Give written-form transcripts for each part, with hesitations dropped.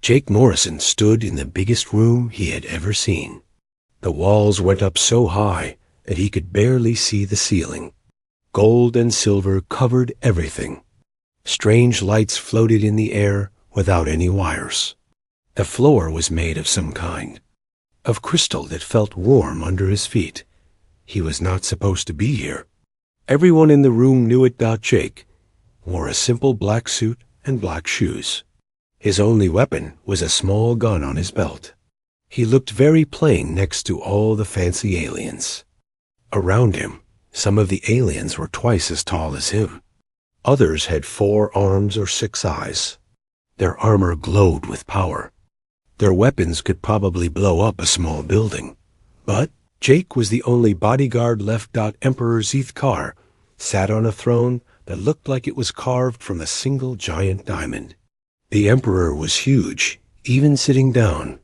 Jake Morrison stood in the biggest room he had ever seen. The walls went up so high that he could barely see the ceiling. Gold and silver covered everything. Strange lights floated in the air without any wires. The floor was made of some kind, of crystal that felt warm under his feet. He was not supposed to be here. Everyone in the room knew it but Jake. Wore a simple black suit and black shoes. His only weapon was a small gun on his belt. He looked very plain next to all the fancy aliens. Around him, some of the aliens were twice as tall as him. Others had 4 arms or 6 eyes. Their armor glowed with power. Their weapons could probably blow up a small building. But Jake was the only bodyguard left. Emperor Zethkar sat on a throne that looked like it was carved from a single giant diamond. The emperor was huge, even sitting down.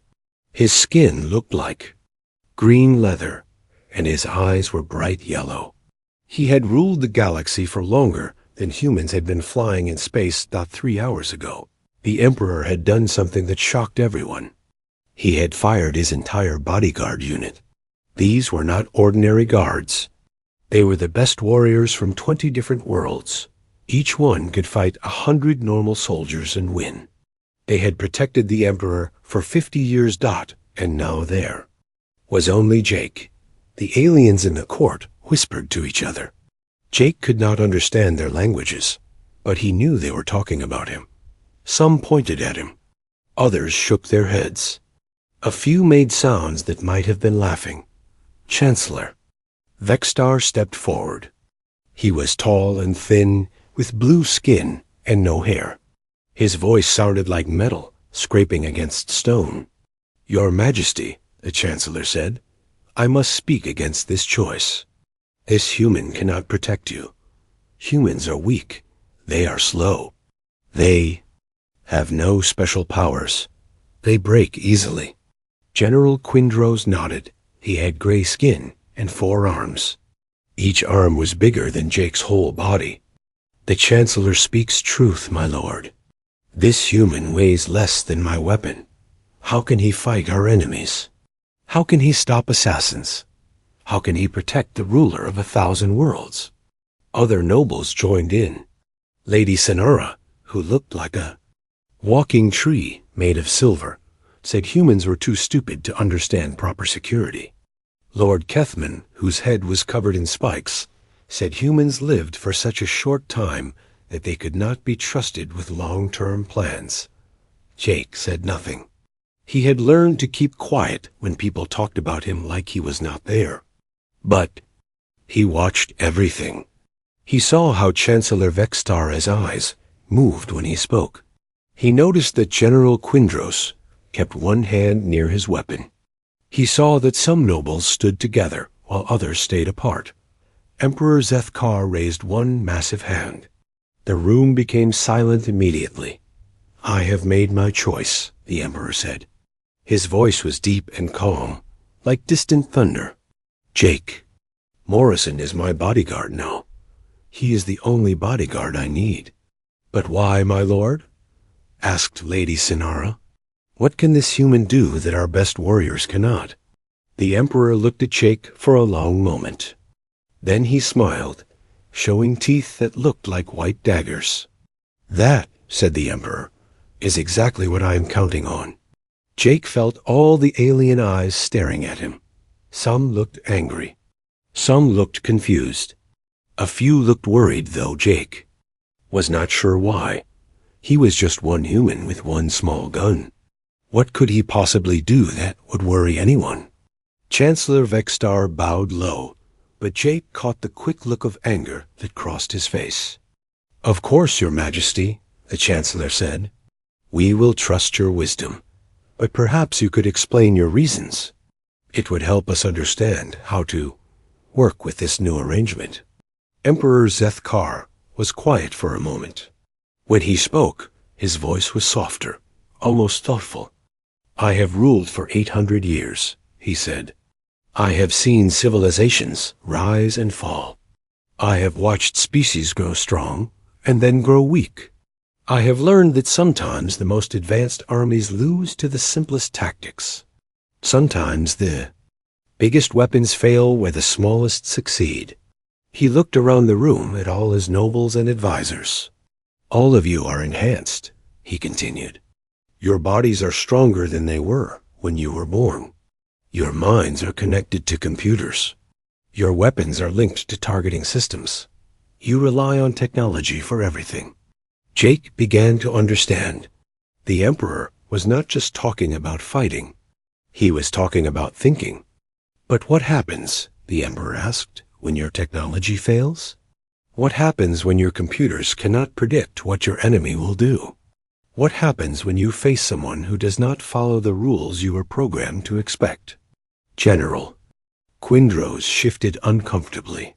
His skin looked like green leather, and his eyes were bright yellow. He had ruled the galaxy for longer than humans had been flying in space 3 hours ago. The emperor had done something that shocked everyone. He had fired his entire bodyguard unit. These were not ordinary guards. They were the best warriors from 20 different worlds. Each one could fight 100 normal soldiers and win. They had protected the emperor for 50 years. And now there was only Jake. The aliens in the court whispered to each other. Jake could not understand their languages, but he knew they were talking about him. Some pointed at him. Others shook their heads. A few made sounds that might have been laughing. Chancellor. Vextar stepped forward. He was tall and thin, with blue skin and no hair. His voice sounded like metal scraping against stone. Your Majesty, the Chancellor said, I must speak against this choice. This human cannot protect you. Humans are weak. They are slow. They have no special powers. They break easily. General Quindros nodded. He had gray skin and 4 arms. Each arm was bigger than Jake's whole body. The Chancellor speaks truth, my lord. This human weighs less than my weapon. How can he fight our enemies? How can he stop assassins? How can he protect the ruler of 1,000 worlds? Other nobles joined in. Lady Sonara, who looked like a walking tree made of silver, said humans were too stupid to understand proper security. Lord Kethman, whose head was covered in spikes, said humans lived for such a short time that they could not be trusted with long-term plans. Jake said nothing. He had learned to keep quiet when people talked about him like he was not there. But he watched everything. He saw how Chancellor Vextar's eyes moved when he spoke. He noticed that General Quindros kept one hand near his weapon. He saw that some nobles stood together while others stayed apart. Emperor Zethkar raised one massive hand. The room became silent immediately. I have made my choice, the emperor said. His voice was deep and calm, like distant thunder. Jake, Morrison is my bodyguard now. He is the only bodyguard I need. But why, my lord? Asked Lady Sonara. What can this human do that our best warriors cannot? The emperor looked at Jake for a long moment. Then he smiled, showing teeth that looked like white daggers. That, said the emperor, is exactly what I am counting on. Jake felt all the alien eyes staring at him. Some looked angry. Some looked confused. A few looked worried, though Jake was not sure why. He was just one human with one small gun. What could he possibly do that would worry anyone? Chancellor Vextar bowed low, but Jake caught the quick look of anger that crossed his face. Of course, Your Majesty, the Chancellor said. We will trust your wisdom, but perhaps you could explain your reasons. It would help us understand how to work with this new arrangement. Emperor Zethkar was quiet for a moment. When he spoke, his voice was softer, almost thoughtful. I have ruled for 800 years, he said. I have seen civilizations rise and fall. I have watched species grow strong and then grow weak. I have learned that sometimes the most advanced armies lose to the simplest tactics. Sometimes the biggest weapons fail where the smallest succeed. He looked around the room at all his nobles and advisors. All of you are enhanced, he continued. Your bodies are stronger than they were when you were born. Your minds are connected to computers. Your weapons are linked to targeting systems. You rely on technology for everything. Jake began to understand. The Emperor was not just talking about fighting. He was talking about thinking. But what happens, the Emperor asked, when your technology fails? What happens when your computers cannot predict what your enemy will do? What happens when you face someone who does not follow the rules you were programmed to expect? General, Quindros shifted uncomfortably.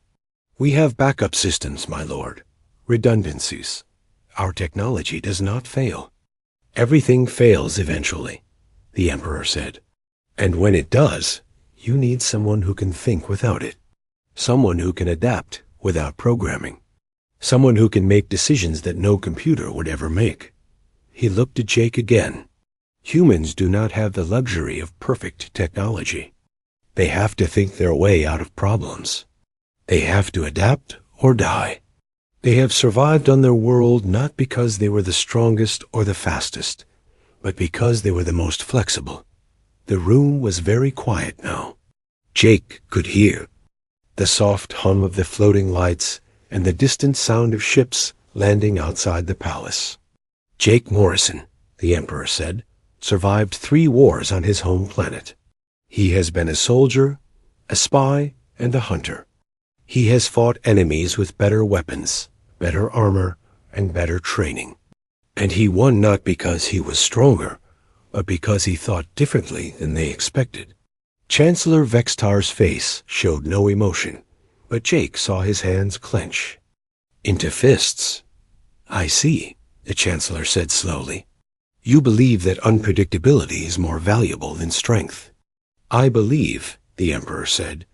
We have backup systems, my lord. Redundancies. Our technology does not fail. Everything fails eventually, the Emperor said. And when it does, you need someone who can think without it. Someone who can adapt without programming. Someone who can make decisions that no computer would ever make. He looked at Jake again. Humans do not have the luxury of perfect technology. They have to think their way out of problems. They have to adapt or die. They have survived on their world not because they were the strongest or the fastest, but because they were the most flexible. The room was very quiet now. Jake could hear the soft hum of the floating lights and the distant sound of ships landing outside the palace. Jake Morrison, the Emperor said, survived 3 wars on his home planet. He has been a soldier, a spy, and a hunter. He has fought enemies with better weapons, better armor, and better training. And he won not because he was stronger, but because he thought differently than they expected. Chancellor Vextar's face showed no emotion, but Jake saw his hands clench into fists. I see, the Chancellor said slowly. You believe that unpredictability is more valuable than strength. I believe, the Emperor said,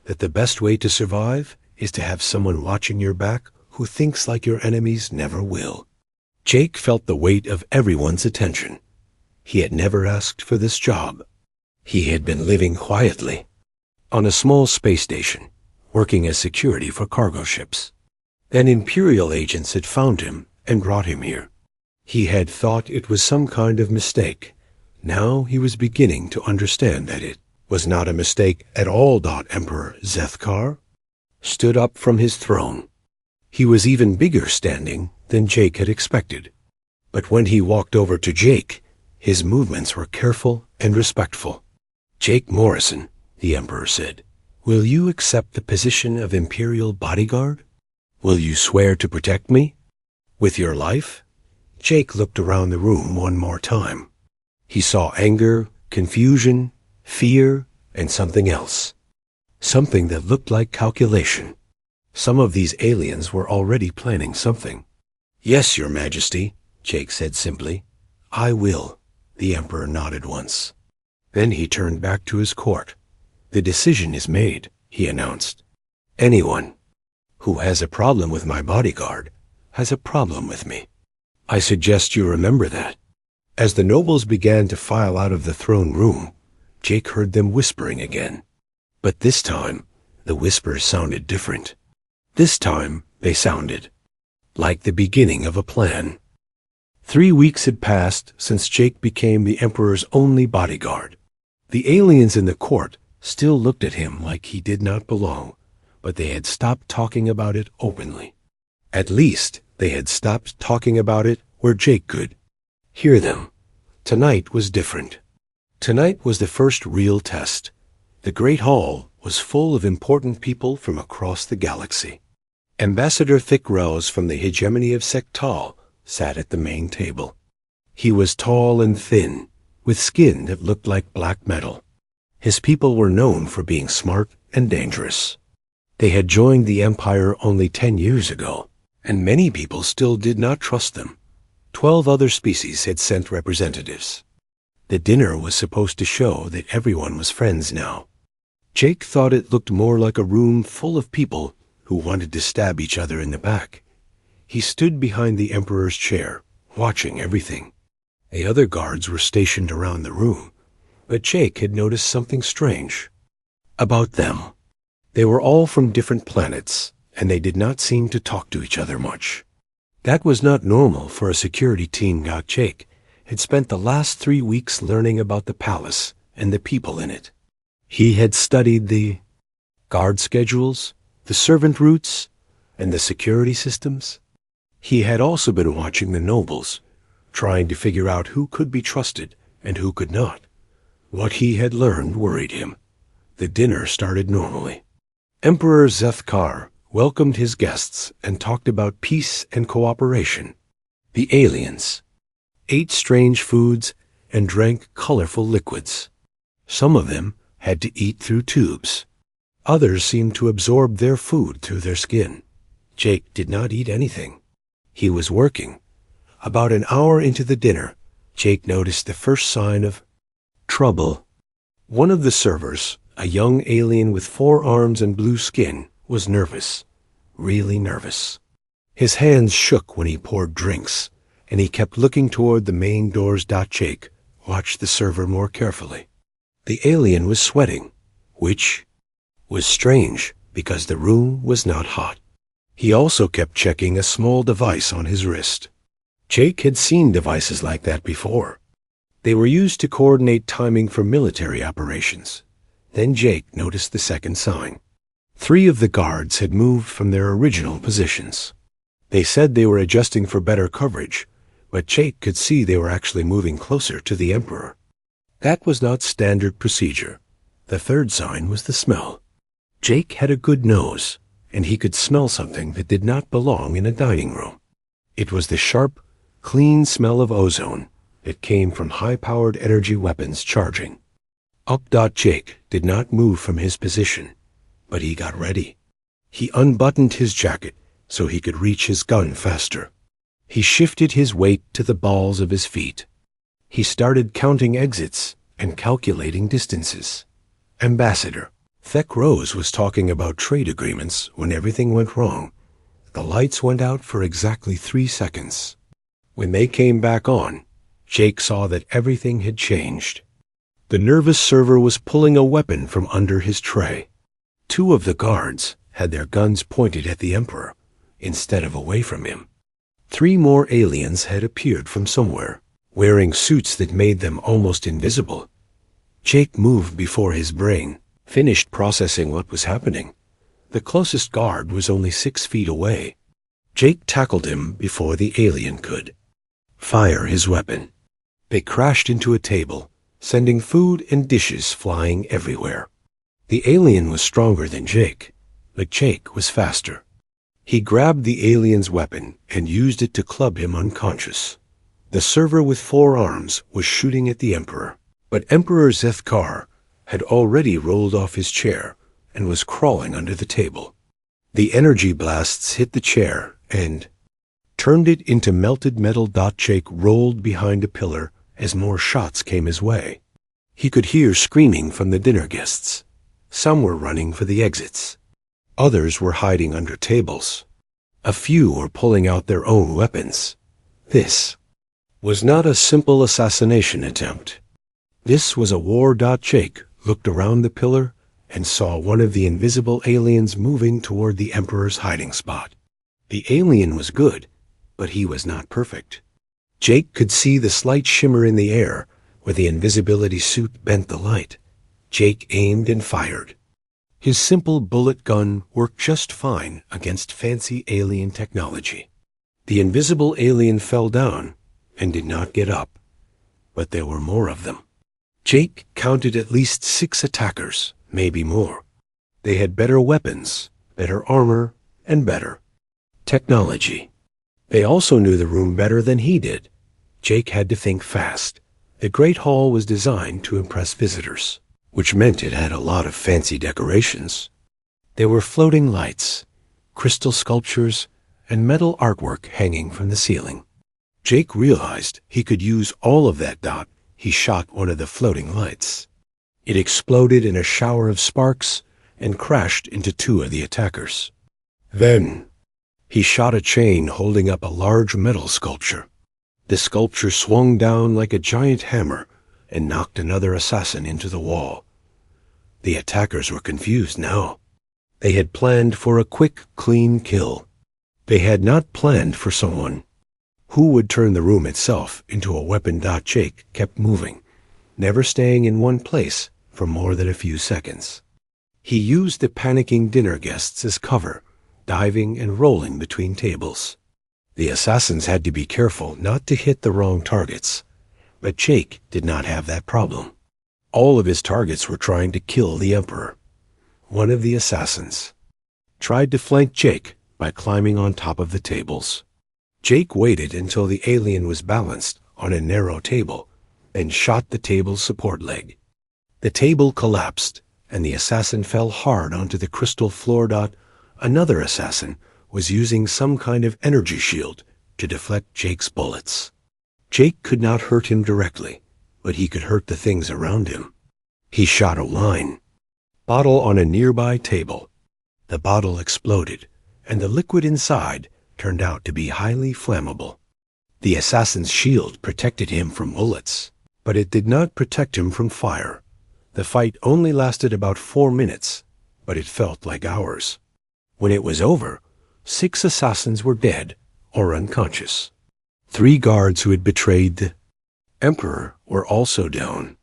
that the best way to survive is to have someone watching your back who thinks like your enemies never will. Jake felt the weight of everyone's attention. He had never asked for this job. He had been living quietly on a small space station, working as security for cargo ships. Then Imperial agents had found him and brought him here. He had thought it was some kind of mistake. Now he was beginning to understand that it was not a mistake at all. Emperor Zethkar stood up from his throne. He was even bigger standing than Jake had expected. But when he walked over to Jake, his movements were careful and respectful. Jake Morrison, the Emperor said, will you accept the position of Imperial Bodyguard? Will you swear to protect me? With your life? Jake looked around the room one more time. He saw anger, confusion, fear, and something else. Something that looked like calculation. Some of these aliens were already planning something. Yes, Your Majesty, Jake said simply. I will, the Emperor nodded once. Then he turned back to his court. The decision is made, he announced. Anyone who has a problem with my bodyguard has a problem with me. I suggest you remember that. As the nobles began to file out of the throne room, Jake heard them whispering again. But this time, the whispers sounded different. This time, they sounded like the beginning of a plan. 3 weeks had passed since Jake became the Emperor's only bodyguard. The aliens in the court still looked at him like he did not belong, but they had stopped talking about it openly. At least, they had stopped talking about it where Jake could hear them. Tonight was different. Tonight was the first real test. The Great Hall was full of important people from across the galaxy. Ambassador Thickrose from the hegemony of Sektal sat at the main table. He was tall and thin, with skin that looked like black metal. His people were known for being smart and dangerous. They had joined the Empire only 10 years ago, and many people still did not trust them. 12 other species had sent representatives. The dinner was supposed to show that everyone was friends now. Jake thought it looked more like a room full of people who wanted to stab each other in the back. He stood behind the Emperor's chair, watching everything. The other guards were stationed around the room, but Jake had noticed something strange about them. They were all from different planets, and they did not seem to talk to each other much. That was not normal for a security team. Jake had spent the last 3 weeks learning about the palace and the people in it. He had studied the guard schedules, the servant routes, and the security systems. He had also been watching the nobles, trying to figure out who could be trusted and who could not. What he had learned worried him. The dinner started normally. Emperor Zethkar welcomed his guests and talked about peace and cooperation. The aliens ate strange foods and drank colorful liquids. Some of them had to eat through tubes. Others seemed to absorb their food through their skin. Jake did not eat anything. He was working. About an hour into the dinner, Jake noticed the first sign of trouble. One of the servers, a young alien with 4 arms and blue skin, was nervous, really nervous. His hands shook when he poured drinks, and he kept looking toward the main doors. Jake watched the server more carefully. The alien was sweating, which was strange because the room was not hot. He also kept checking a small device on his wrist. Jake had seen devices like that before. They were used to coordinate timing for military operations. Then Jake noticed the second sign. 3 of the guards had moved from their original positions. They said they were adjusting for better coverage, but Jake could see they were actually moving closer to the Emperor. That was not standard procedure. The third sign was the smell. Jake had a good nose, and he could smell something that did not belong in a dining room. It was the sharp, clean smell of ozone that came from high-powered energy weapons charging. Jake did not move from his position, but he got ready. He unbuttoned his jacket so he could reach his gun faster. He shifted his weight to the balls of his feet. He started counting exits and calculating distances. Ambassador Thek Rose was talking about trade agreements when everything went wrong. The lights went out for exactly 3 seconds. When they came back on, Jake saw that everything had changed. The nervous server was pulling a weapon from under his tray. 2 of the guards had their guns pointed at the Emperor instead of away from him. 3 more aliens had appeared from somewhere, wearing suits that made them almost invisible. Jake moved before his brain finished processing what was happening. The closest guard was only 6 feet away. Jake tackled him before the alien could fire his weapon. They crashed into a table, sending food and dishes flying everywhere. The alien was stronger than Jake, but Jake was faster. He grabbed the alien's weapon and used it to club him unconscious. The server with 4 arms was shooting at the Emperor, but Emperor Zethkar had already rolled off his chair and was crawling under the table. The energy blasts hit the chair and turned it into melted metal. Jake rolled behind a pillar as more shots came his way. He could hear screaming from the dinner guests. Some were running for the exits. Others were hiding under tables. A few were pulling out their own weapons. This was not a simple assassination attempt. This was a war. Jake looked around the pillar and saw one of the invisible aliens moving toward the Emperor's hiding spot. The alien was good, but he was not perfect. Jake could see the slight shimmer in the air where the invisibility suit bent the light. Jake aimed and fired. His simple bullet gun worked just fine against fancy alien technology. The invisible alien fell down and did not get up, but there were more of them. Jake counted at least 6 attackers, maybe more. They had better weapons, better armor, and better technology. They also knew the room better than he did. Jake had to think fast. The Great Hall was designed to impress visitors, which meant it had a lot of fancy decorations. There were floating lights, crystal sculptures, and metal artwork hanging from the ceiling. Jake realized he could use all of that. He shot one of the floating lights. It exploded in a shower of sparks and crashed into 2 of the attackers. Then he shot a chain holding up a large metal sculpture. The sculpture swung down like a giant hammer and knocked another assassin into the wall. The attackers were confused now. They had planned for a quick, clean kill. They had not planned for someone who would turn the room itself into a weapon. Jake kept moving, never staying in one place for more than a few seconds. He used the panicking dinner guests as cover, diving and rolling between tables. The assassins had to be careful not to hit the wrong targets, but Jake did not have that problem. All of his targets were trying to kill the Emperor. One of the assassins tried to flank Jake by climbing on top of the tables. Jake waited until the alien was balanced on a narrow table and shot the table's support leg. The table collapsed, and the assassin fell hard onto the crystal floor. Another assassin was using some kind of energy shield to deflect Jake's bullets. Jake could not hurt him directly, but he could hurt the things around him. He shot a wine bottle on a nearby table. The bottle exploded, and the liquid inside turned out to be highly flammable. The assassin's shield protected him from bullets, but it did not protect him from fire. The fight only lasted about 4 minutes, but it felt like hours. When it was over, 6 assassins were dead or unconscious. 3 guards who had betrayed the Emperor were also down.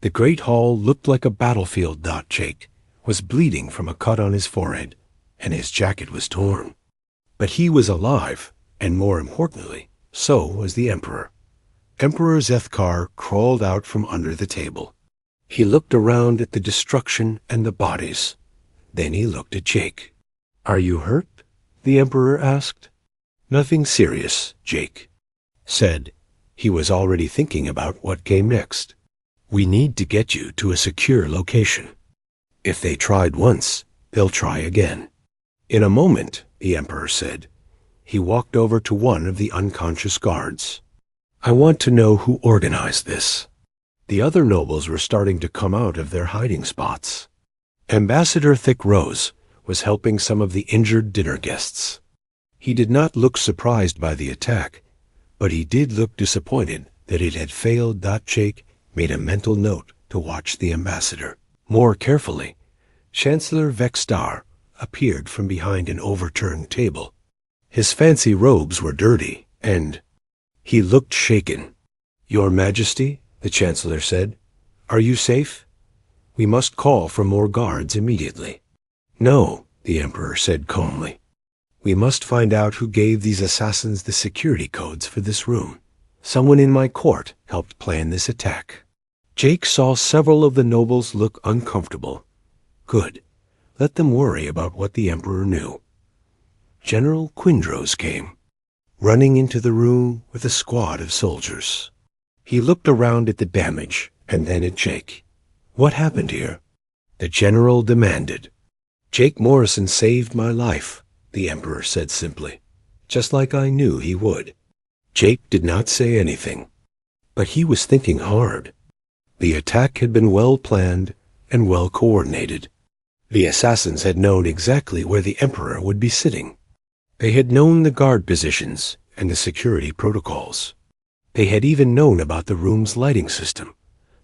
The great hall looked like a battlefield. Jake was bleeding from a cut on his forehead, and his jacket was torn. But he was alive, and more importantly, so was the Emperor. Emperor Zethkar crawled out from under the table. He looked around at the destruction and the bodies. Then he looked at Jake. "Are you hurt?" the Emperor asked. "Nothing serious," Jake said. He was already thinking about what came next. "We need to get you to a secure location. If they tried once, they'll try again." "In a moment," the Emperor said. He walked over to one of the unconscious guards. "I want to know who organized this." The other nobles were starting to come out of their hiding spots. Ambassador Thick Rose was helping some of the injured dinner guests. He did not look surprised by the attack, but he did look disappointed that it had failed. Jake made a mental note to watch the ambassador more carefully. Chancellor Vextar appeared from behind an overturned table. His fancy robes were dirty, and he looked shaken. "Your Majesty," the Chancellor said, "are you safe? We must call for more guards immediately." "No," the Emperor said calmly. "We must find out who gave these assassins the security codes for this room. Someone in my court helped plan this attack." Jake saw several of the nobles look uncomfortable. Good. Let them worry about what the Emperor knew. General Quindros came, running into the room with a squad of soldiers. He looked around at the damage and then at Jake. "What happened here?" the general demanded. "Jake Morrison saved my life," the Emperor said simply, "just like I knew he would." Jake did not say anything, but he was thinking hard. The attack had been well planned and well coordinated. The assassins had known exactly where the Emperor would be sitting. They had known the guard positions and the security protocols. They had even known about the room's lighting system.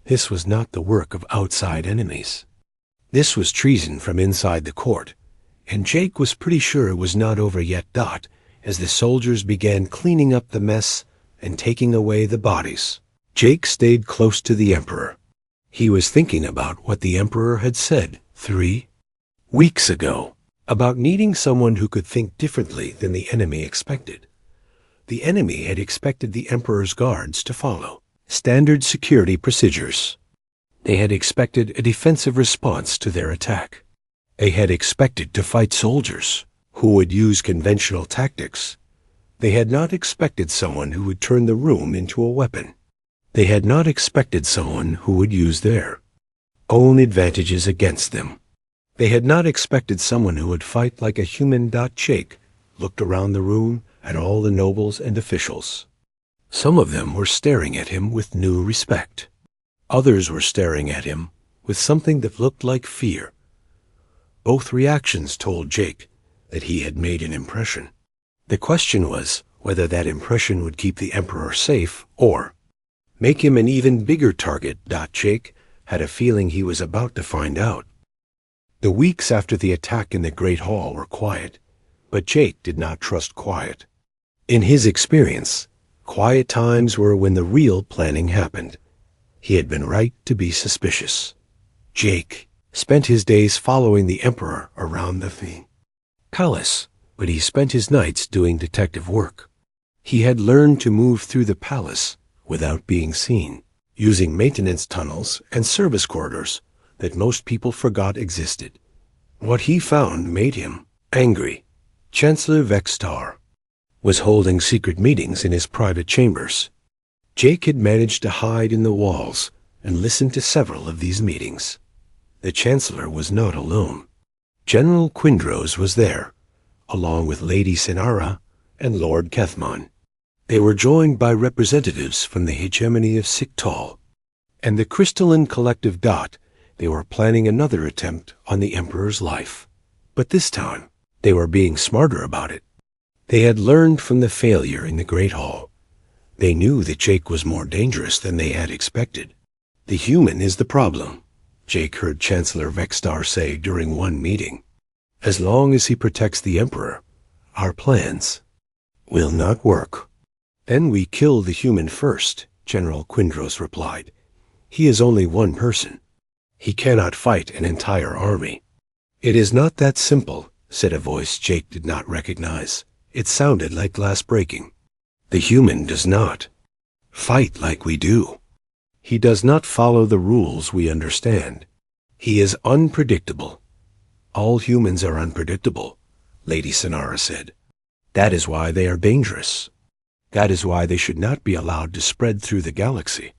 This was not the work of outside enemies. This was treason from inside the court, and Jake was pretty sure it was not over yet. As the soldiers began cleaning up the mess and taking away the bodies, Jake stayed close to the Emperor. He was thinking about what the Emperor had said 3 weeks ago, about needing someone who could think differently than the enemy expected. The enemy had expected the Emperor's guards to follow standard security procedures. They had expected a defensive response to their attack. They had expected to fight soldiers who would use conventional tactics. They had not expected someone who would turn the room into a weapon. They had not expected someone who would use their own advantages against them. They had not expected someone who would fight like a human. Jake looked around the room at all the nobles and officials. Some of them were staring at him with new respect. Others were staring at him with something that looked like fear. Both reactions told Jake that he had made an impression. The question was, whether that impression would keep the Emperor safe or make him an even bigger target. Jake had a feeling he was about to find out. The weeks after the attack in the Great Hall were quiet, but Jake did not trust quiet. In his experience, quiet times were when the real planning happened. He had been right to be suspicious. Jake spent his days following the Emperor around the palace, but he spent his nights doing detective work. He had learned to move through the palace without being seen, using maintenance tunnels and service corridors that most people forgot existed. What he found made him angry. Chancellor Vextar was holding secret meetings in his private chambers. Jake had managed to hide in the walls and listen to several of these meetings. The Chancellor was not alone. General Quindros was there, along with Lady Sinara and Lord Kethmon. They were joined by representatives from the hegemony of Siktal and the crystalline collective. They were planning another attempt on the Emperor's life. But this time, they were being smarter about it. They had learned from the failure in the Great Hall. They knew that Jake was more dangerous than they had expected. The human is the problem, Jake heard Chancellor Vextar say during one meeting. As long as he protects the Emperor, our plans will not work. Then we kill the human first, General Quindros replied. He is only one person. He cannot fight an entire army. It is not that simple, said a voice Jake did not recognize. It sounded like glass breaking. The human does not fight like we do. He does not follow the rules we understand. He is unpredictable. All humans are unpredictable, Lady Sinara said. That is why they are dangerous. That is why they should not be allowed to spread through the galaxy.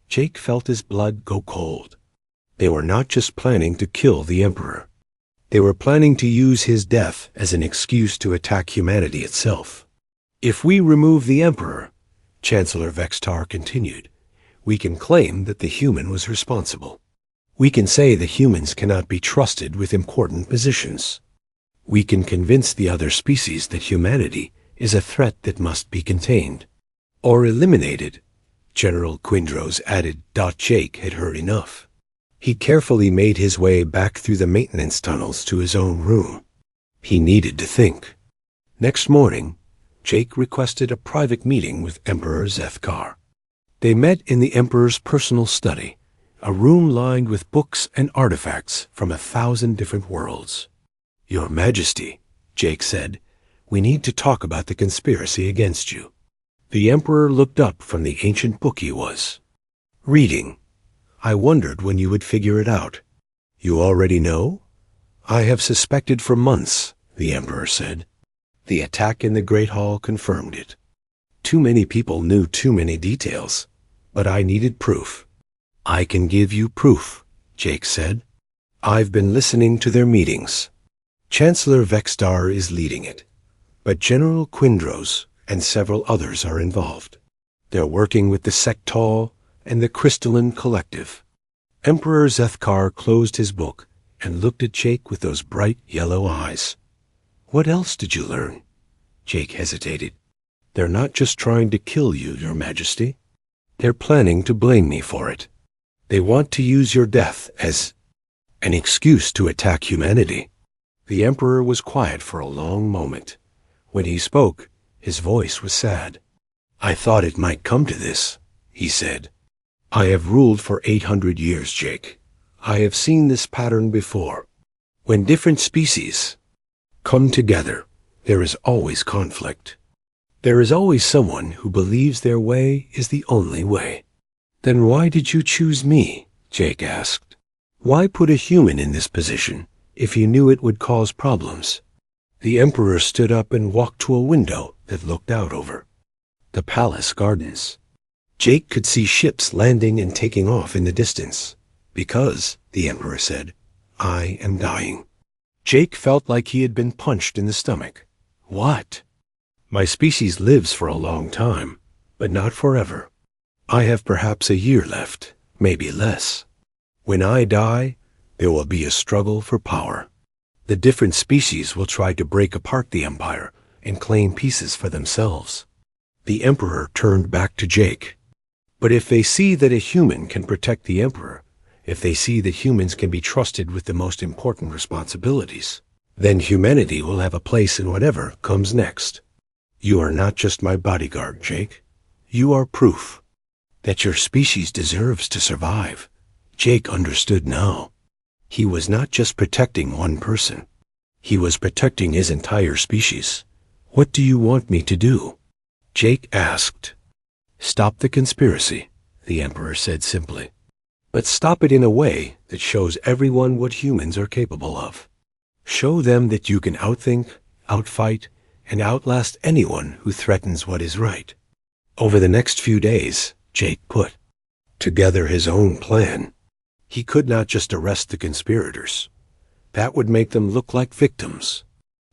Jake felt his blood go cold. They were not just planning to kill the Emperor. They were planning to use his death as an excuse to attack humanity itself. If we remove the Emperor, Chancellor Vextar continued, we can claim that the human was responsible. We can say the humans cannot be trusted with important positions. We can convince the other species that humanity is a threat that must be contained or eliminated. General Quindros added. Jake had heard enough. He carefully made his way back through the maintenance tunnels to his own room. He needed to think. Next morning, Jake requested a private meeting with Emperor Zethkar. They met in the Emperor's personal study, a room lined with books and artifacts from 1,000 different worlds. Your Majesty, Jake said, we need to talk about the conspiracy against you. The Emperor looked up from the ancient book he was reading. I wondered when you would figure it out. You already know? I have suspected for months, the Emperor said. The attack in the Great Hall confirmed it. Too many people knew too many details, but I needed proof. I can give you proof, Jake said. I've been listening to their meetings. Chancellor Vextar is leading it, but General Quindros and several others are involved. They're working with the Sectal and the Crystalline Collective. Emperor Zethkar closed his book and looked at Jake with those bright yellow eyes. What else did you learn? Jake hesitated. They're not just trying to kill you, Your Majesty. They're planning to blame me for it. They want to use your death as an excuse to attack humanity. The Emperor was quiet for a long moment. When he spoke, his voice was sad. I thought it might come to this, he said. I have ruled for 800 years, Jake. I have seen this pattern before. When different species come together, there is always conflict. There is always someone who believes their way is the only way. Then why did you choose me? Jake asked. Why put a human in this position if you knew it would cause problems? The Emperor stood up and walked to a window that looked out over the palace gardens. Jake could see ships landing and taking off in the distance. Because, the Emperor said, I am dying. Jake felt like he had been punched in the stomach. What? My species lives for a long time, but not forever. I have perhaps a year left, maybe less. When I die, there will be a struggle for power. The different species will try to break apart the Empire and claim pieces for themselves. The Emperor turned back to Jake. But if they see that a human can protect the Emperor, if they see that humans can be trusted with the most important responsibilities, then humanity will have a place in whatever comes next. You are not just my bodyguard, Jake. You are proof that your species deserves to survive. Jake understood now. He was not just protecting one person. He was protecting his entire species. What do you want me to do? Jake asked. Stop the conspiracy, the Emperor said simply. But stop it in a way that shows everyone what humans are capable of. Show them that you can outthink, outfight, and outlast anyone who threatens what is right. Over the next few days, Jake put together his own plan. He could not just arrest the conspirators. That would make them look like victims.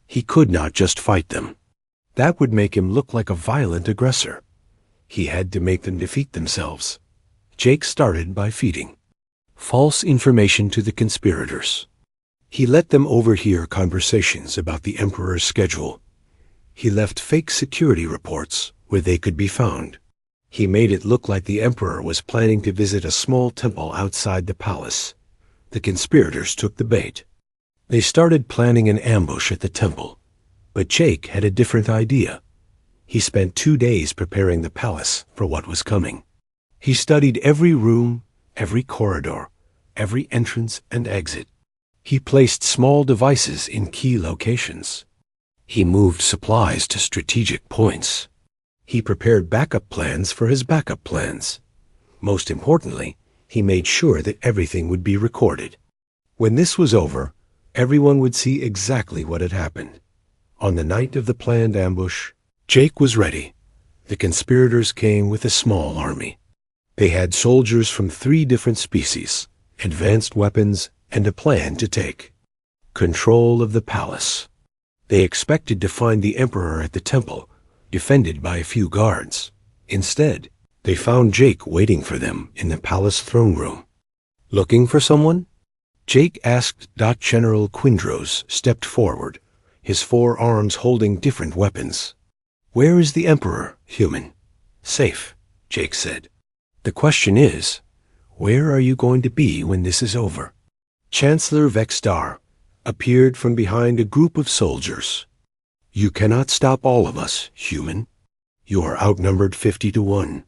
He could not just fight them. That would make him look like a violent aggressor. He had to make them defeat themselves. Jake started by feeding false information to the conspirators. He let them overhear conversations about the Emperor's schedule. He left fake security reports where they could be found. He made it look like the Emperor was planning to visit a small temple outside the palace. The conspirators took the bait. They started planning an ambush at the temple, but Jake had a different idea. He spent 2 days preparing the palace for what was coming. He studied every room, every corridor, every entrance and exit. He placed small devices in key locations. He moved supplies to strategic points. He prepared backup plans for his backup plans. Most importantly, he made sure that everything would be recorded. When this was over, everyone would see exactly what had happened. On the night of the planned ambush, Jake was ready. The conspirators came with a small army. They had soldiers from 3 different species, advanced weapons, and a plan to take control of the palace. They expected to find the Emperor at the temple, defended by a few guards. Instead, they found Jake waiting for them in the palace throne room. Looking for someone? Jake asked. General Quindros stepped forward, his 4 arms holding different weapons. Where is the Emperor, human? Safe, Jake said. The question is, where are you going to be when this is over? Chancellor Vexstar appeared from behind a group of soldiers. You cannot stop all of us, human. You are outnumbered 50-1.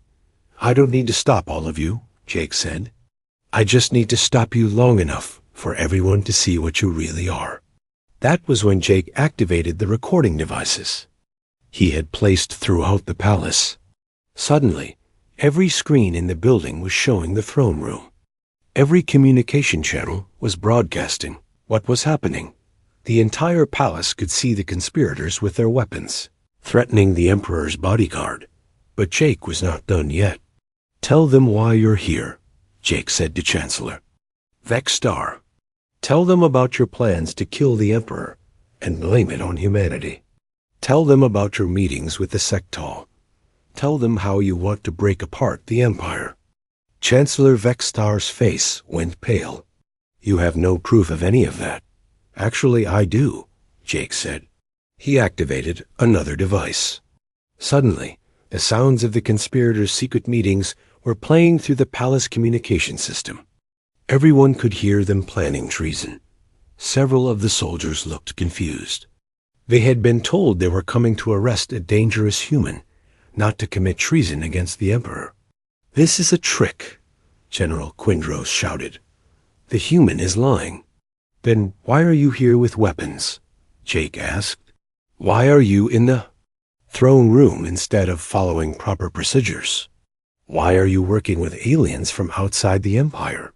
I don't need to stop all of you, Jake said. I just need to stop you long enough for everyone to see what you really are. That was when Jake activated the recording devices he had placed throughout the palace. Suddenly, every screen in the building was showing the throne room. Every communication channel was broadcasting what was happening. The entire palace could see the conspirators with their weapons, threatening the Emperor's bodyguard. But Jake was not done yet. Tell them why you're here, Jake said to Chancellor Vexstar. Tell them about your plans to kill the Emperor and blame it on humanity. Tell them about your meetings with the Sectal. Tell them how you want to break apart the Empire. Chancellor Vexstar's face went pale. You have no proof of any of that. Actually, I do, Jake said. He activated another device. Suddenly, the sounds of the conspirators' secret meetings were playing through the palace communication system. Everyone could hear them planning treason. Several of the soldiers looked confused. They had been told they were coming to arrest a dangerous human, not to commit treason against the Emperor. This is a trick, General Quindros shouted. The human is lying. Then why are you here with weapons? Jake asked. Why are you in the throne room instead of following proper procedures? Why are you working with aliens from outside the Empire?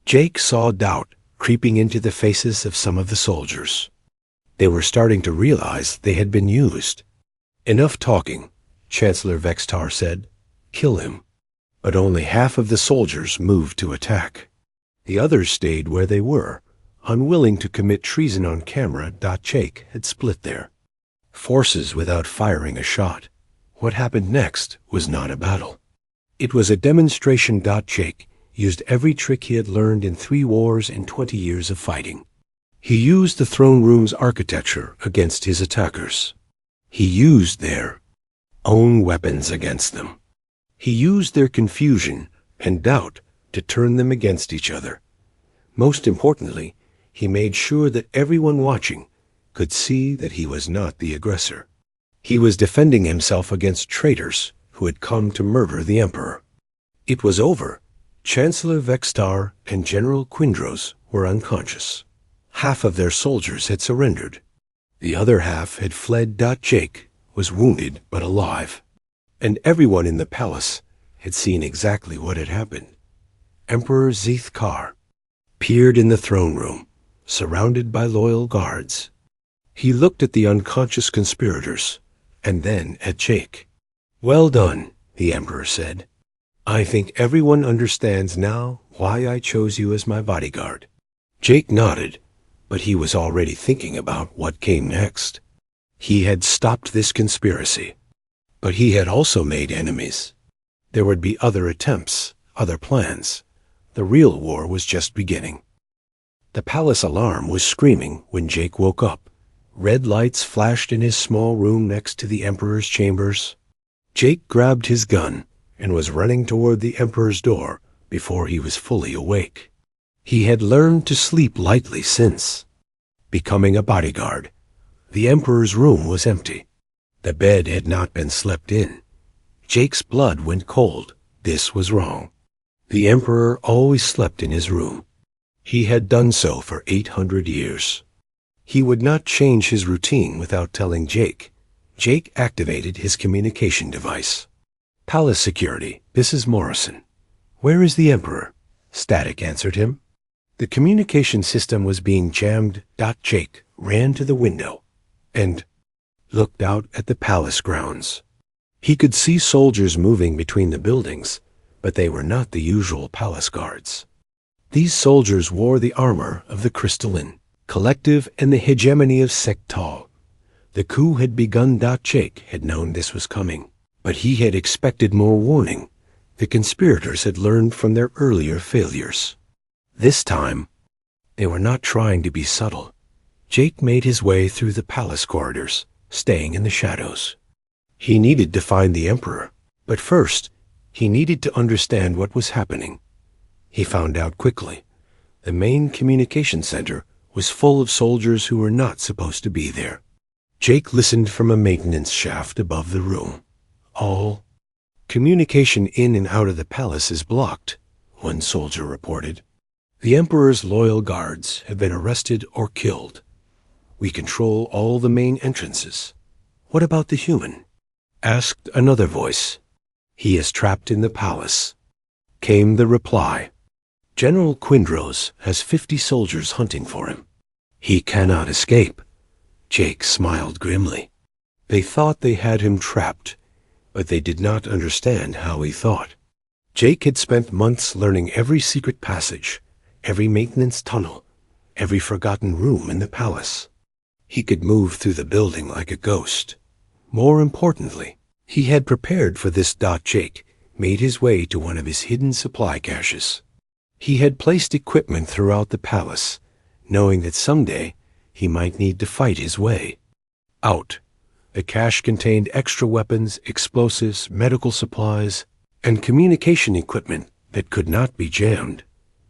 Jake saw doubt creeping into the faces of some of the soldiers. They were starting to realize they had been used. Enough talking, Chancellor Vexstar said. Kill him. But only half of the soldiers moved to attack. The others stayed where they were, unwilling to commit treason on camera. Jake had split their forces without firing a shot. What happened next was not a battle. It was a demonstration. Jake used every trick he had learned in 3 wars and 20 years of fighting. He used the throne room's architecture against his attackers. He used their own weapons against them. He used their confusion and doubt to turn them against each other. Most importantly, he made sure that everyone watching could see that he was not the aggressor. He was defending himself against traitors who had come to murder the Emperor. It was over. Chancellor Vextar and General Quindros were unconscious. Half of their soldiers had surrendered. The other half had fled. Jake was wounded but alive. And everyone in the palace had seen exactly what had happened. Emperor Zeethkar appeared in the throne room, surrounded by loyal guards. He looked at the unconscious conspirators, and then at Jake. "Well done," the Emperor said. "I think everyone understands now why I chose you as my bodyguard." Jake nodded, but he was already thinking about what came next. He had stopped this conspiracy, but he had also made enemies. There would be other attempts, other plans. The real war was just beginning. The palace alarm was screaming when Jake woke up. Red lights flashed in his small room next to the Emperor's chambers. Jake grabbed his gun and was running toward the Emperor's door before he was fully awake. He had learned to sleep lightly since becoming a bodyguard. The Emperor's room was empty. The bed had not been slept in. Jake's blood went cold. This was wrong. The Emperor always slept in his room. He had done so for 800 years. He would not change his routine without telling Jake. Jake activated his communication device. "Palace security, this is Morrison. Where is the Emperor?" Static answered him. The communication system was being jammed. Jake ran to the window and looked out at the palace grounds. He could see soldiers moving between the buildings, but they were not the usual palace guards. These soldiers wore the armor of the Crystalline Collective and the hegemony of Sektal. The coup had begun. Jake had known this was coming, but he had expected more warning. The conspirators had learned from their earlier failures. This time, they were not trying to be subtle. Jake made his way through the palace corridors, staying in the shadows. He needed to find the Emperor, but first, he needed to understand what was happening. He found out quickly. The main communication center was full of soldiers who were not supposed to be there. Jake listened from a maintenance shaft above the room. All communication in and out of the palace is blocked, one soldier reported. The Emperor's loyal guards have been arrested or killed. We control all the main entrances. What about the human? Asked another voice. He is trapped in the palace. Came the reply. General Quindros has 50 soldiers hunting for him. He cannot escape. Jake smiled grimly. They thought they had him trapped, but they did not understand how he thought. Jake had spent months learning every secret passage, every maintenance tunnel, every forgotten room in the palace. He could move through the building like a ghost. More importantly, he had prepared for this. Jake made his way to one of his hidden supply caches. He had placed equipment throughout the palace, knowing that someday he might need to fight his way out. The cache contained extra weapons, explosives, medical supplies, and communication equipment that could not be jammed.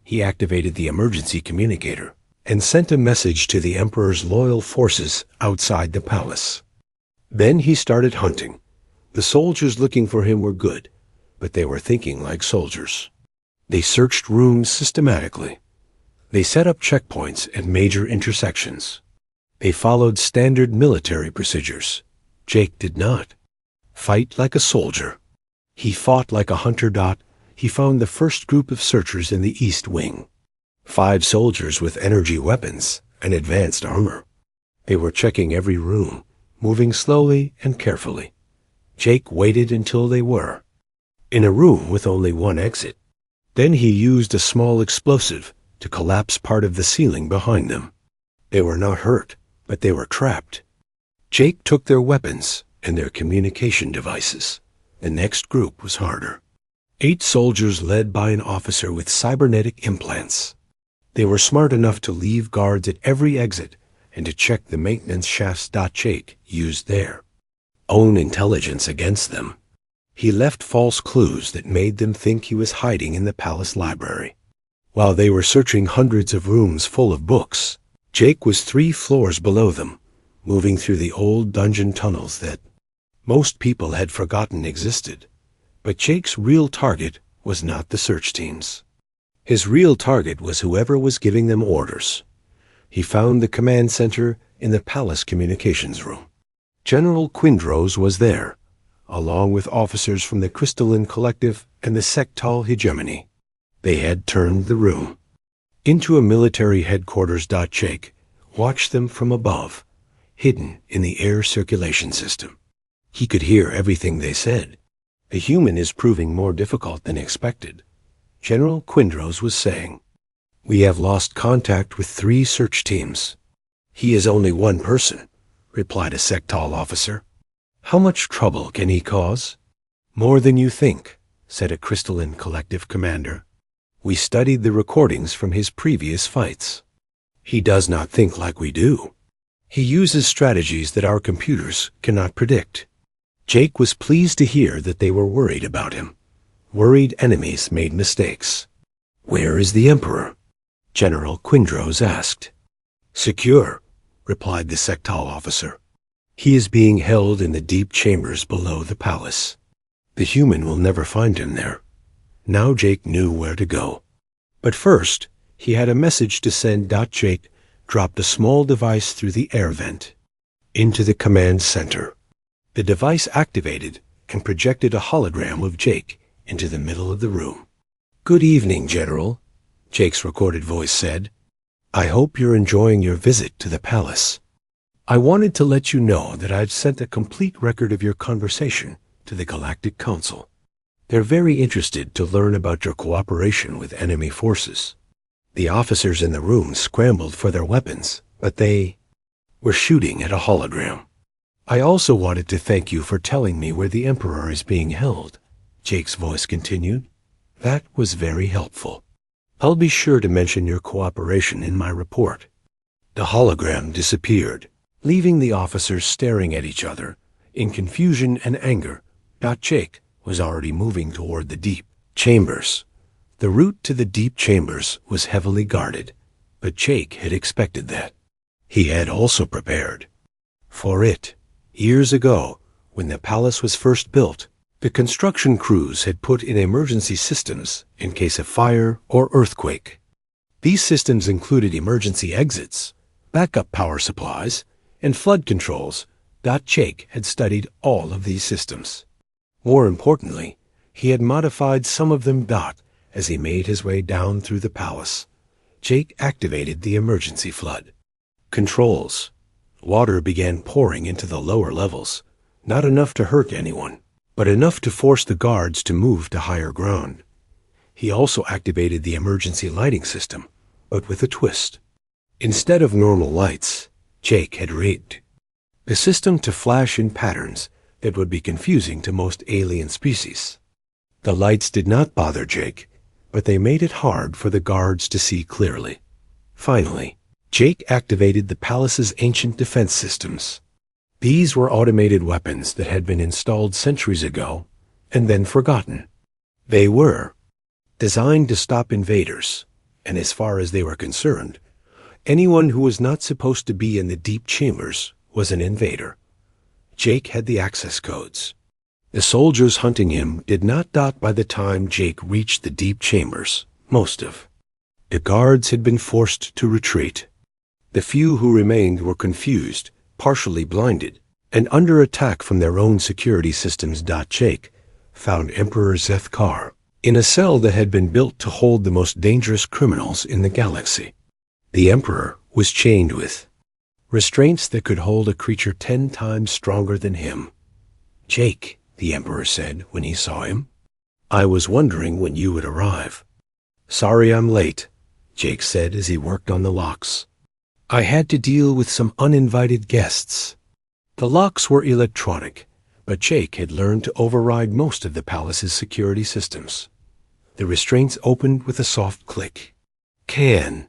He activated the emergency communicator and sent a message to the Emperor's loyal forces outside the palace. Then he started hunting. The soldiers looking for him were good, but they were thinking like soldiers. They searched rooms systematically. They set up checkpoints at major intersections. They followed standard military procedures. Jake did not. Fight like a soldier. He fought like a hunter. He found the first group of searchers in the East Wing. 5 soldiers with energy weapons and advanced armor. They were checking every room, moving slowly and carefully. Jake waited until they were in a room with only one exit. Then he used a small explosive to collapse part of the ceiling behind them. They were not hurt, but they were trapped. Jake took their weapons and their communication devices. The next group was harder. 8 soldiers led by an officer with cybernetic implants. They were smart enough to leave guards at every exit and to check the maintenance shafts. Jake used there. own intelligence against them. He left false clues that made them think he was hiding in the palace library. While they were searching hundreds of rooms full of books, Jake was 3 floors below them, moving through the old dungeon tunnels that most people had forgotten existed. But Jake's real target was not the search teams. His real target was whoever was giving them orders. He found the command center in the palace communications room. General Quindrose was there, along with officers from the Crystalline Collective and the Sectal Hegemony. They had turned the room into a military headquarters. Jake watched them from above, hidden in the air circulation system. He could hear everything they said. A human is proving more difficult than expected, General Quindrose was saying. We have lost contact with 3 search teams. He is only one person, replied a Sectal officer. How much trouble can he cause? More than you think, said a Crystalline Collective commander. We studied the recordings from his previous fights. He does not think like we do. He uses strategies that our computers cannot predict. Jake was pleased to hear that they were worried about him. Worried enemies made mistakes. Where is the Emperor? General Quindrose asked. Secure, replied the Sectal officer. He is being held in the deep chambers below the palace. The human will never find him there. Now Jake knew where to go. But first, he had a message to send. Jake dropped a small device through the air vent into the command center. The device activated and projected a hologram of Jake into the middle of the room. Good evening, General, Jake's recorded voice said. I hope you're enjoying your visit to the palace. I wanted to let you know that I've sent a complete record of your conversation to the Galactic Council. They're very interested to learn about your cooperation with enemy forces. The officers in the room scrambled for their weapons, but they were shooting at a hologram. I also wanted to thank you for telling me where the Emperor is being held, Jake's voice continued. That was very helpful. I'll be sure to mention your cooperation in my report. The hologram disappeared, leaving the officers staring at each other in confusion and anger. Jake was already moving toward the deep chambers. The route to the deep chambers was heavily guarded, but Jake had expected that. He had also prepared for it. Years ago, when the palace was first built, the construction crews had put in emergency systems in case of fire or earthquake. These systems included emergency exits, backup power supplies, and flood controls. Jake had studied all of these systems. More importantly, he had modified some of them. As he made his way down through the palace, Jake activated the emergency flood controls. Water began pouring into the lower levels, not enough to hurt anyone, but enough to force the guards to move to higher ground. He also activated the emergency lighting system, but with a twist. Instead of normal lights, Jake had rigged the system to flash in patterns that would be confusing to most alien species. The lights did not bother Jake, but they made it hard for the guards to see clearly. Finally, Jake activated the palace's ancient defense systems. These were automated weapons that had been installed centuries ago and then forgotten. They were designed to stop invaders, and as far as they were concerned, anyone who was not supposed to be in the deep chambers was an invader. Jake had the access codes. The soldiers hunting him did not by the time Jake reached the deep chambers. Most of the guards had been forced to retreat. The few who remained were confused, partially blinded, and under attack from their own security systems. Jake found Emperor Zethkar in a cell that had been built to hold the most dangerous criminals in the galaxy. The Emperor was chained with restraints that could hold a creature 10 times stronger than him. Jake, the Emperor said when he saw him, I was wondering when you would arrive. Sorry I'm late, Jake said as he worked on the locks. I had to deal with some uninvited guests. The locks were electronic, but Jake had learned to override most of the palace's security systems. The restraints opened with a soft click. Can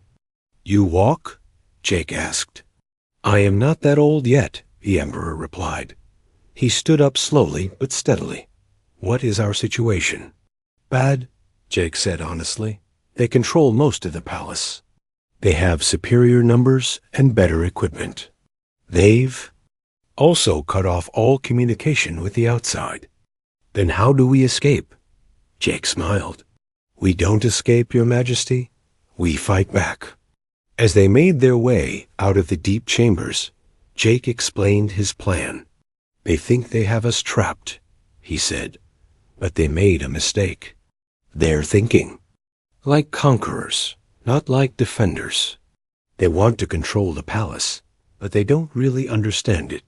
you walk? Jake asked. I am not that old yet, the Emperor replied. He stood up slowly but steadily. What is our situation? Bad, Jake said honestly. They control most of the palace. They have superior numbers and better equipment. They've also cut off all communication with the outside. Then how do we escape? Jake smiled. We don't escape, Your Majesty. We fight back. As they made their way out of the deep chambers, Jake explained his plan. They think they have us trapped, he said, but they made a mistake. They're thinking like conquerors, not like defenders. They want to control the palace, but they don't really understand it.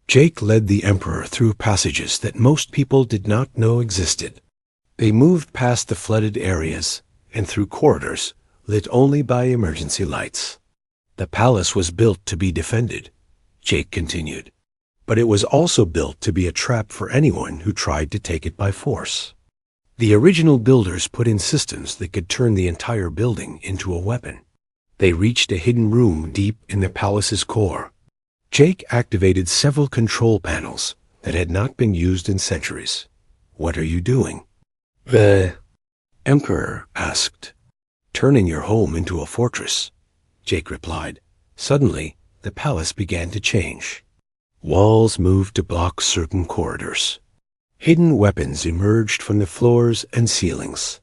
Jake led the Emperor through passages that most people did not know existed. They moved past the flooded areas and through corridors lit only by emergency lights. The palace was built to be defended, Jake continued, but it was also built to be a trap for anyone who tried to take it by force. The original builders put in systems that could turn the entire building into a weapon. They reached a hidden room deep in the palace's core. Jake activated several control panels that had not been used in centuries. What are you doing? The Emperor asked. Turning your home into a fortress, Jake replied. Suddenly, the palace began to change. Walls moved to block certain corridors. Hidden weapons emerged from the floors and ceilings.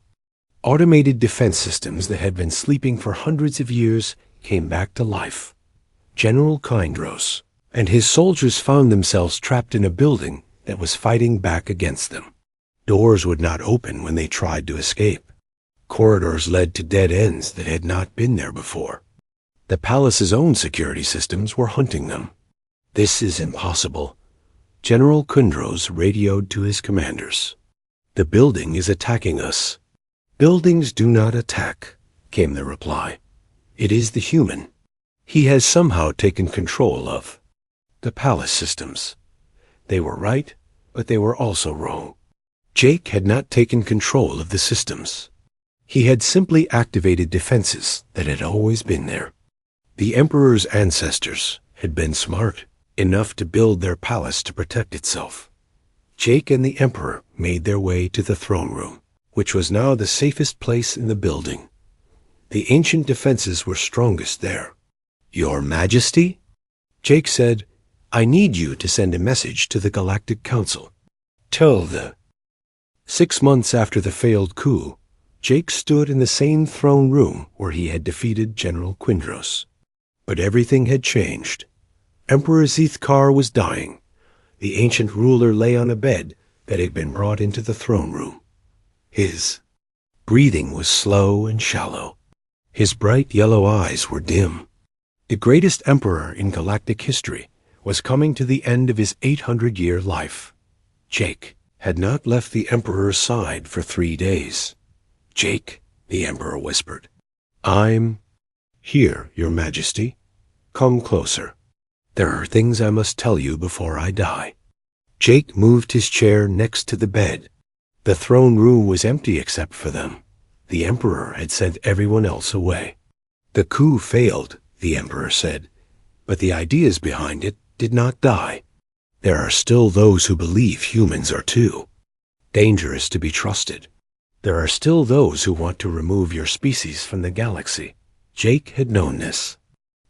Automated defense systems that had been sleeping for hundreds of years came back to life. General Kyndros and his soldiers found themselves trapped in a building that was fighting back against them. Doors would not open when they tried to escape. Corridors led to dead ends that had not been there before. The palace's own security systems were hunting them. This is impossible. General Kyndros radioed to his commanders. The building is attacking us. Buildings do not attack, came the reply. It is the human. He has somehow taken control of the palace systems. They were right, but they were also wrong. Jake had not taken control of the systems. He had simply activated defenses that had always been there. The Emperor's ancestors had been smart enough to build their palace to protect itself. Jake and the Emperor made their way to the throne room, which was now the safest place in the building. The ancient defenses were strongest there. Your Majesty? Jake said, I need you to send a message to the Galactic Council. Tell the 6 months after the failed coup, Jake stood in the same throne room where he had defeated General Kyndros. But everything had changed. Emperor Zithkar was dying. The ancient ruler lay on a bed that had been brought into the throne room. His breathing was slow and shallow. His bright yellow eyes were dim. The greatest emperor in galactic history was coming to the end of his 800-year life. Jake had not left the emperor's side for 3 days. Jake, the emperor whispered, I'm here, Your Majesty. Come closer. There are things I must tell you before I die. Jake moved his chair next to the bed. The throne room was empty except for them. The emperor had sent everyone else away. The coup failed, the emperor said, but the ideas behind it did not die. There are still those who believe humans are too dangerous to be trusted. There are still those who want to remove your species from the galaxy. Jake had known this.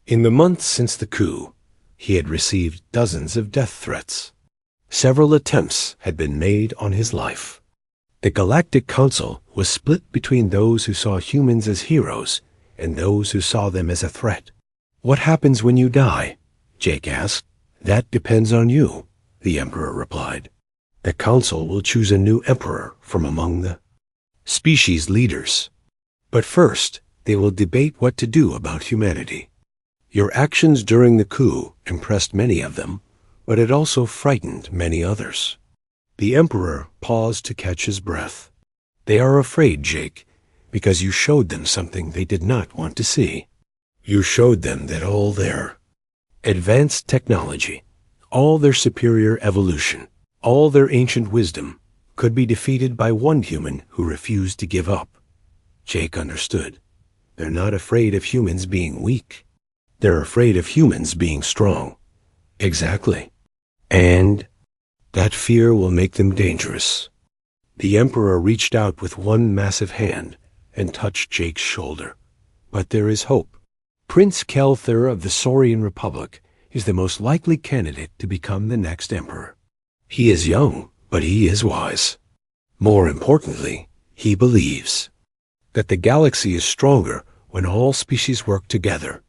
In the months since the coup, he had received dozens of death threats. Several attempts had been made on his life. The Galactic Council was split between those who saw humans as heroes and those who saw them as a threat. What happens when you die? Jake asked. That depends on you, the emperor replied. The council will choose a new emperor from among the species leaders. But first, they will debate what to do about humanity. Your actions during the coup impressed many of them, but it also frightened many others. The emperor paused to catch his breath. They are afraid, Jake, because you showed them something they did not want to see. You showed them that all their advanced technology, all their superior evolution, all their ancient wisdom could be defeated by one human who refused to give up. Jake understood. They're not afraid of humans being weak. They're afraid of humans being strong. Exactly. And That fear will make them dangerous. The Emperor reached out with one massive hand and touched Jake's shoulder. But there is hope. Prince Kelthur of the Saurian Republic is the most likely candidate to become the next emperor. He is young, but he is wise. More importantly, he believes that the galaxy is stronger when all species work together.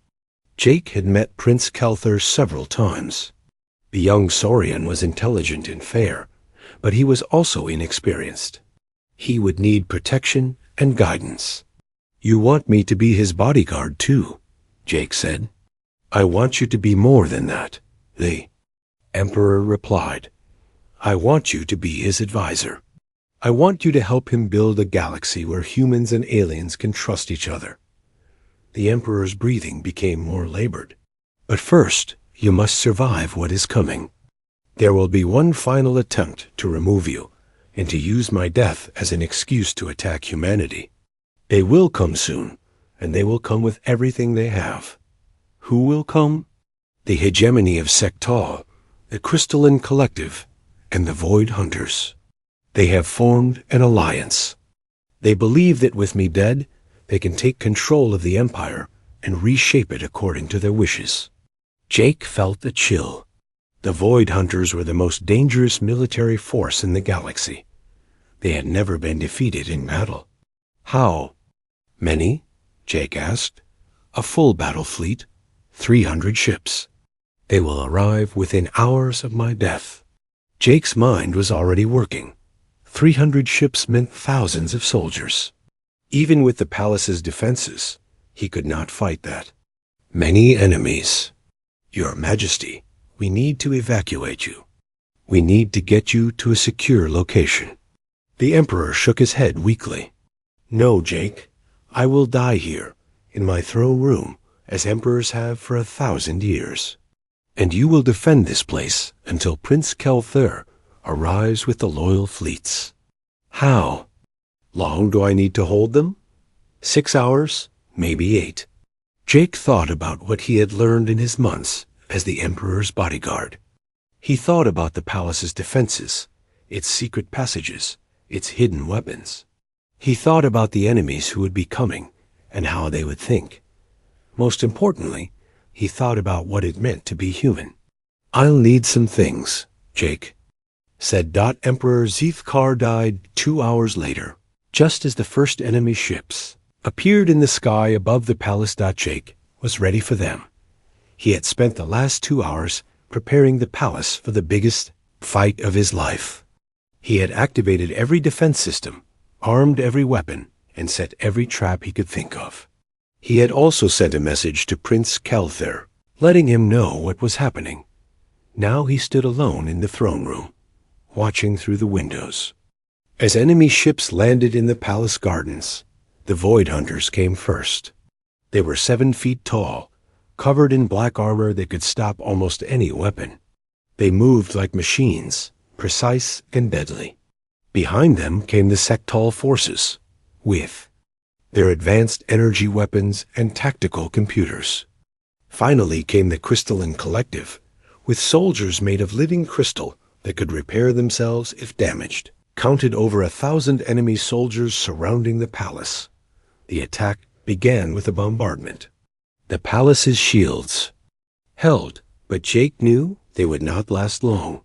Jake had met Prince Kelthur several times. The young Saurian was intelligent and fair, but he was also inexperienced. He would need protection and guidance. You want me to be his bodyguard too, Jake said. I want you to be more than that, the Emperor replied. I want you to be his advisor. I want you to help him build a galaxy where humans and aliens can trust each other. The Emperor's breathing became more labored. But first, you must survive what is coming. There will be one final attempt to remove you, and to use my death as an excuse to attack humanity. They will come soon, and they will come with everything they have. Who will come? The hegemony of Sector, the Crystalline Collective, and the Void Hunters. They have formed an alliance. They believe that with me dead, they can take control of the Empire and reshape it according to their wishes. Jake felt a chill. The Void Hunters were the most dangerous military force in the galaxy. They had never been defeated in battle. How many? Jake asked. A full battle fleet, 300 ships. They will arrive within hours of my death. Jake's mind was already working. 300 ships meant thousands of soldiers. Even with the palace's defenses, he could not fight that. Many enemies. Your Majesty, we need to evacuate you. We need to get you to a secure location. The Emperor shook his head weakly. No, Jake. I will die here, in my throne room, as emperors have for 1,000 years. And you will defend this place until Prince Kelthur arrives with the loyal fleets. How long do I need to hold them? 6 hours, maybe 8. Jake thought about what he had learned in his months as the Emperor's bodyguard. He thought about the palace's defenses, its secret passages, its hidden weapons. He thought about the enemies who would be coming and how they would think. Most importantly, he thought about what it meant to be human. I'll need some things, Jake, said. Emperor Zeethkar died 2 hours later, just as the first enemy ships appeared in the sky above the palace. Jake was ready for them. He had spent the last 2 hours preparing the palace for the biggest fight of his life. He had activated every defense system, armed every weapon, and set every trap he could think of. He had also sent a message to Prince Kelthur, letting him know what was happening. Now he stood alone in the throne room, watching through the windows. As enemy ships landed in the palace gardens, the Void Hunters came first. They were 7 feet tall, covered in black armor that could stop almost any weapon. They moved like machines, precise and deadly. Behind them came the Sectal forces, with their advanced energy weapons and tactical computers. Finally came the Crystalline Collective, with soldiers made of living crystal that could repair themselves if damaged. Counted over 1,000 enemy soldiers surrounding the palace. The attack began with a bombardment. The palace's shields held, but Jake knew they would not last long.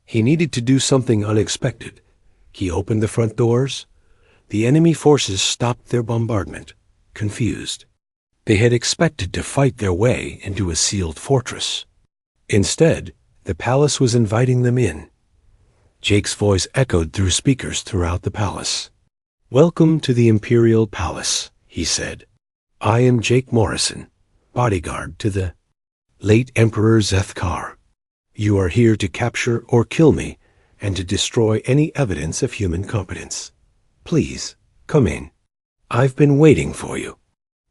He needed to do something unexpected. He opened the front doors. The enemy forces stopped their bombardment, confused. They had expected to fight their way into a sealed fortress. Instead, the palace was inviting them in. Jake's voice echoed through speakers throughout the palace. Welcome to the Imperial Palace, he said. I am Jake Morrison, bodyguard to the late Emperor Zeethkar. You are here to capture or kill me and to destroy any evidence of human competence. Please, come in. I've been waiting for you.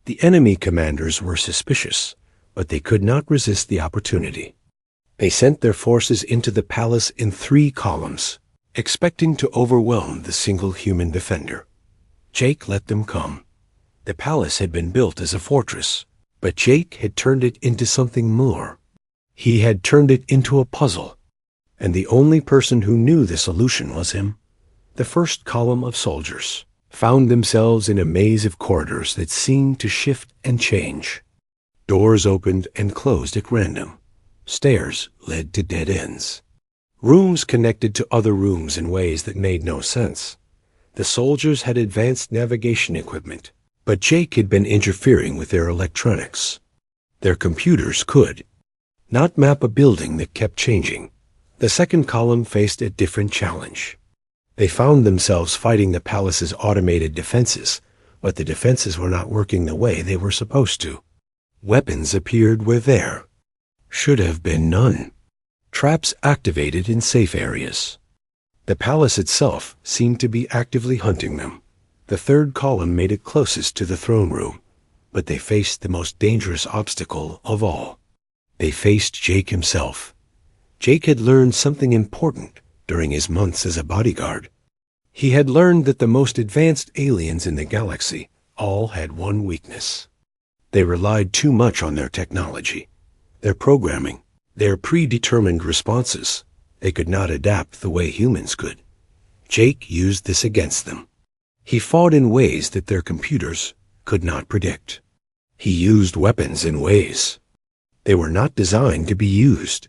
The enemy commanders were suspicious, but they could not resist the opportunity. They sent their forces into the palace in 3 columns, expecting to overwhelm the single human defender. Jake let them come. The palace had been built as a fortress, but Jake had turned it into something more. He had turned it into a puzzle. and the only person who knew the solution was him. The first column of soldiers found themselves in a maze of corridors that seemed to shift and change. Doors opened and closed at random. Stairs led to dead ends. Rooms connected to other rooms in ways that made no sense. The soldiers had advanced navigation equipment, but Jake had been interfering with their electronics. Their computers could not map a building that kept changing. The second column faced a different challenge. They found themselves fighting the palace's automated defenses, but the defenses were not working the way they were supposed to. Weapons appeared where there should have been none. Traps activated in safe areas. The palace itself seemed to be actively hunting them. The third column made it closest to the throne room, but they faced the most dangerous obstacle of all. They faced Jake himself. Jake had learned something important during his months as a bodyguard. He had learned that the most advanced aliens in the galaxy all had one weakness. They relied too much on their technology, their programming, their predetermined responses. They could not adapt the way humans could. Jake used this against them. He fought in ways that their computers could not predict. He used weapons in ways they were not designed to be used.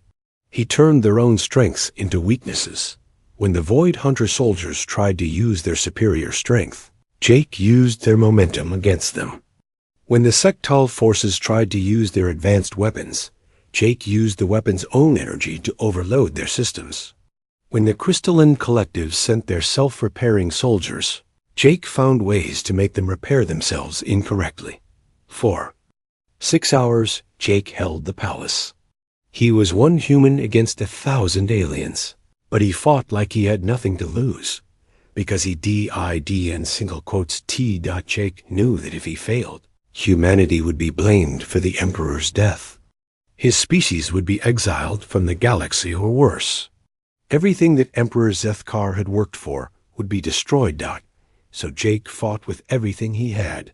He turned their own strengths into weaknesses. When the Void Hunter soldiers tried to use their superior strength, Jake used their momentum against them. When the sectal forces tried to use their advanced weapons, Jake used the weapon's own energy to overload their systems. When the crystalline collectives sent their self-repairing soldiers, Jake found ways to make them repair themselves incorrectly. For 6 hours, Jake held the palace. He was one human against 1,000 aliens, but he fought like he had nothing to lose, because he and single quotes T. Jake knew that if he failed, humanity would be blamed for the Emperor's death. His species would be exiled from the galaxy or worse. Everything that Emperor Zethkar had worked for would be destroyed. So Jake fought with everything he had.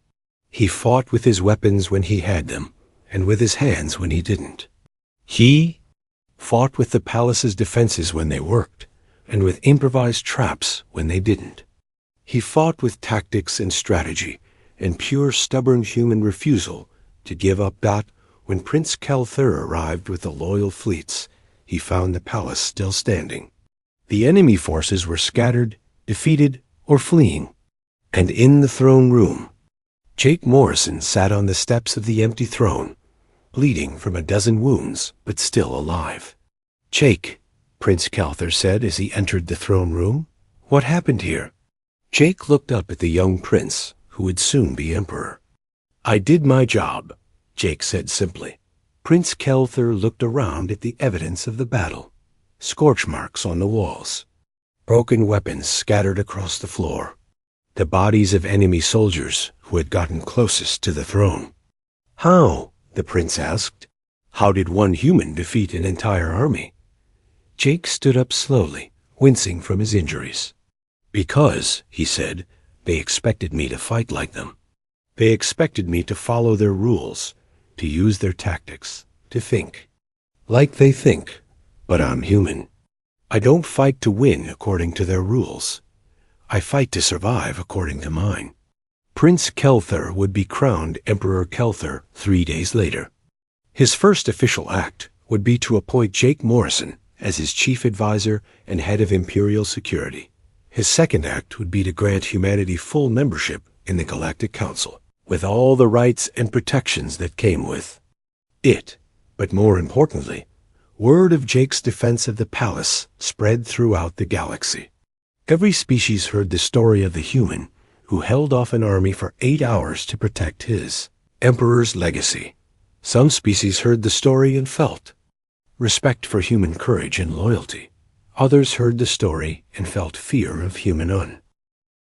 He fought with his weapons when he had them, and with his hands when he didn't. He fought with the palace's defenses when they worked, and with improvised traps when they didn't. He fought with tactics and strategy, and pure stubborn human refusal to give up. When Prince Kelthur arrived with the loyal fleets, he found the palace still standing. The enemy forces were scattered, defeated, or fleeing. And in the throne room, Jake Morrison sat on the steps of the empty throne, bleeding from a dozen wounds, but still alive. "Jake," Prince Kelthur said as he entered the throne room, "what happened here?" Jake looked up at the young prince, who would soon be emperor. "I did my job," Jake said simply. Prince Kelthur looked around at the evidence of the battle. Scorch marks on the walls. Broken weapons scattered across the floor. The bodies of enemy soldiers who had gotten closest to the throne. "How?" the prince asked. "How did one human defeat an entire army?" Jake stood up slowly, wincing from his injuries. "Because," he said, "they expected me to fight like them. They expected me to follow their rules, to use their tactics, to think like they think. But I'm human. I don't fight to win according to their rules. I fight to survive according to mine." Prince Kelthur would be crowned Emperor Kelthur 3 days later. His first official act would be to appoint Jake Morrison as his chief advisor and head of Imperial security. His second act would be to grant humanity full membership in the Galactic Council, with all the rights and protections that came with it. But more importantly, word of Jake's defense of the palace spread throughout the galaxy. Every species heard the story of the human who held off an army for 8 hours to protect his emperor's legacy. Some species heard the story and felt respect for human courage and loyalty. Others heard the story and felt fear of human